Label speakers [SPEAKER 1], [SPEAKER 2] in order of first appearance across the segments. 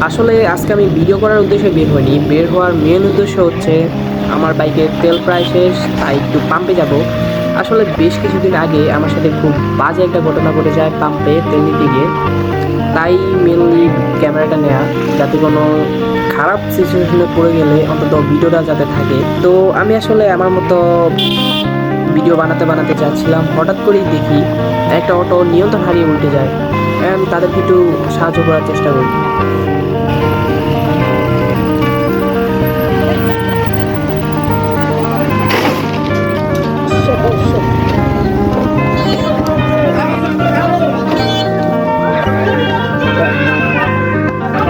[SPEAKER 1] আসলে আজকে আমি ভিডিও করার উদ্দেশ্যে বের হইনি। বের হওয়ার মেন উদ্দেশ্য হচ্ছে আমার বাইকের তেল প্রায় শেষ, তাই একটু পাম্পে যাব। আসলে বেশ কিছুদিন আগে আমার সাথে খুব বাজে একটা ঘটনা ঘটে যায় পাম্পে তেল নিতে গিয়ে। তাই মেনলি ক্যামেরাটা নেওয়া, যাতে কোনো খারাপ সিচুয়েশনে পড়ে গেলে অন্তত ভিডিওটা যাতে থাকে। তো আমি আসলে আমার মতো ভিডিও বানাতে বানাতে যাচ্ছিলাম, হঠাৎ করেই দেখি একটা অটো নিয়ন্ত্রণ হারিয়ে উল্টে যায়। অ্যান্ড তাদেরকে একটু সাহায্য করার চেষ্টা করি।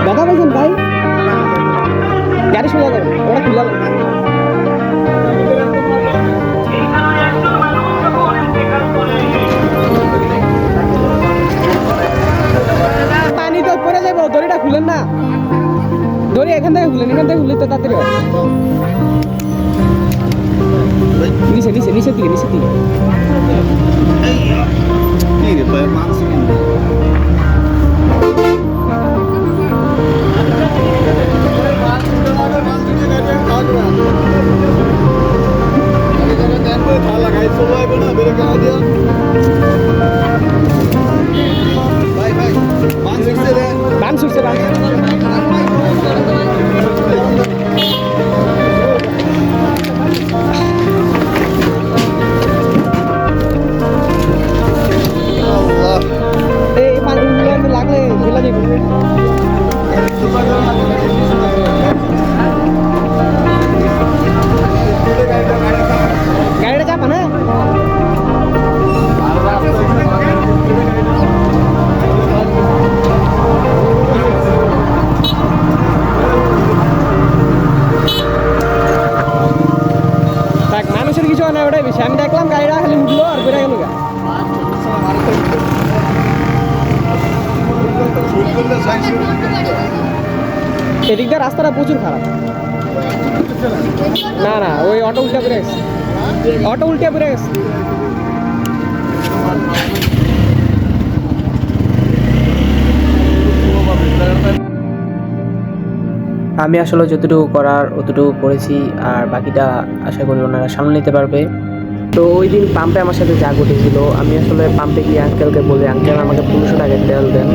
[SPEAKER 1] দেখা পাইছেন ভাই? গাড়ি সোজা করো, ওরা খুলে পানি তো পড়ে যাবো, দড়িটা খুলেন না। দড়ি এখান থেকে খুলেন, এখান থেকে খুললে তো তাড়াতাড়ি হয়। নিচে নিচে নিচের দিকে, নিচের দিকে। বান ছুটছে, বান এই পানি লাগলে ঢেলা যাবে। গাড়িটা চাপা না। মানুষের কিছু হয় না, ওটাই বেশি। আমি দেখলাম গাড়িটা খালি উঠলো আর বেড়ে গেল। এদিক দিয়ে রাস্তাটা প্রচুর খারাপ। না না, ওই অটো উল্টে পড়ে গেছে, অটো উল্টে পড়ে গেছে। আমি আসলে যতটুকু করার অতটুকু করেছি, আর বাকিটা আশা করি ওনারা সামলে নিতে পারবে। তো ওই দিন পাম্পে আমার সাথে যা ঘটেছিল, আমি আসলে পাম্পে গিয়ে আঙ্কেলকে বলি, আঙ্কেল আমাকে 1500 টাকা তেল দেন।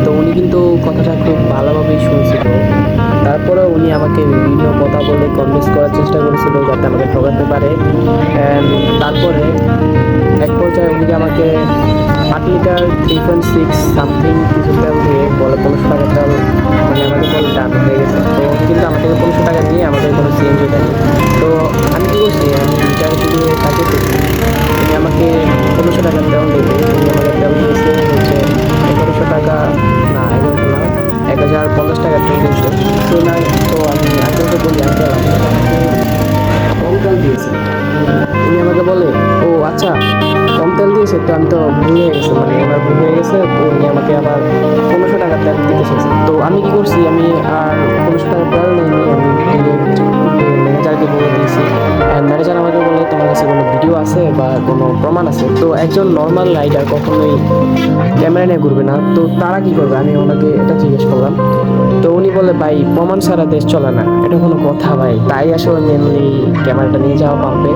[SPEAKER 1] তো উনি কিন্তু কথাটা খুব ভালোভাবেই শুনছিল। তারপরে উনি আমাকে বিভিন্ন কথা বলে কনভিন্স করার চেষ্টা করেছিল যাতে আমাকে ঠকাতে পারে। তারপরে এক পর্যায়ে উনি আমাকে 8 লিটার 3.6 সামথিং কিছু তেল দিয়ে বলে 1500 টাকা তেল, মানে আমাকে বলে ডান হয়ে গেছে। তো উনি কিন্তু আমার থেকে 1500 টাকা নিয়ে আমাদের কোনো সিএনজি দেয়নি। তো আমি কী করছি, আমি লিটারের দিকে তাকিয়ে করছি, উনি আমাকে 1500 টাকা তেল দেবে। উনি আমাকে তেল দিয়েছে হচ্ছে 1100 টাকা, না 1100 না, 1050 টাকা তেল দিয়েছে। তো না, তো আমি আঙ্কেলকে বলি, আঙ্কেল কম তেল দিয়েছে। উনি আমাকে বলে, ও আচ্ছা কম তেল দিয়েছে, তো আমি তো ভুল হয়ে গেছে, মানে ওনার ভুল হয়ে গেছে। তো উনি আমাকে আবার 1500 টাকা তেল দিতে চেয়েছে। তো আমি কি করছি, আমি আর 1500 টাকা তেল নিইনি, আমি ম্যানেজারকে বলে দিয়েছি। ম্যানেজার আমাকে বলে, তোমার কাছে কোনো ভিডিও আছে বা কোনো প্রমাণ আছে? তো একজন নর্মাল রাইডার কখনোই ক্যামেরা নিয়ে ঘুরবে না, তো তারা কি করবে, আমি ওনাকে এটা জিজ্ঞেস করলাম। তো উনি বলে, ভাই প্রমাণ ছাড়া দেশ চলে না, এটা কোনো কথা ভাই। তাই আসলে মেনলি ক্যামেরাটা নিয়ে যাওয়া পাম্পে।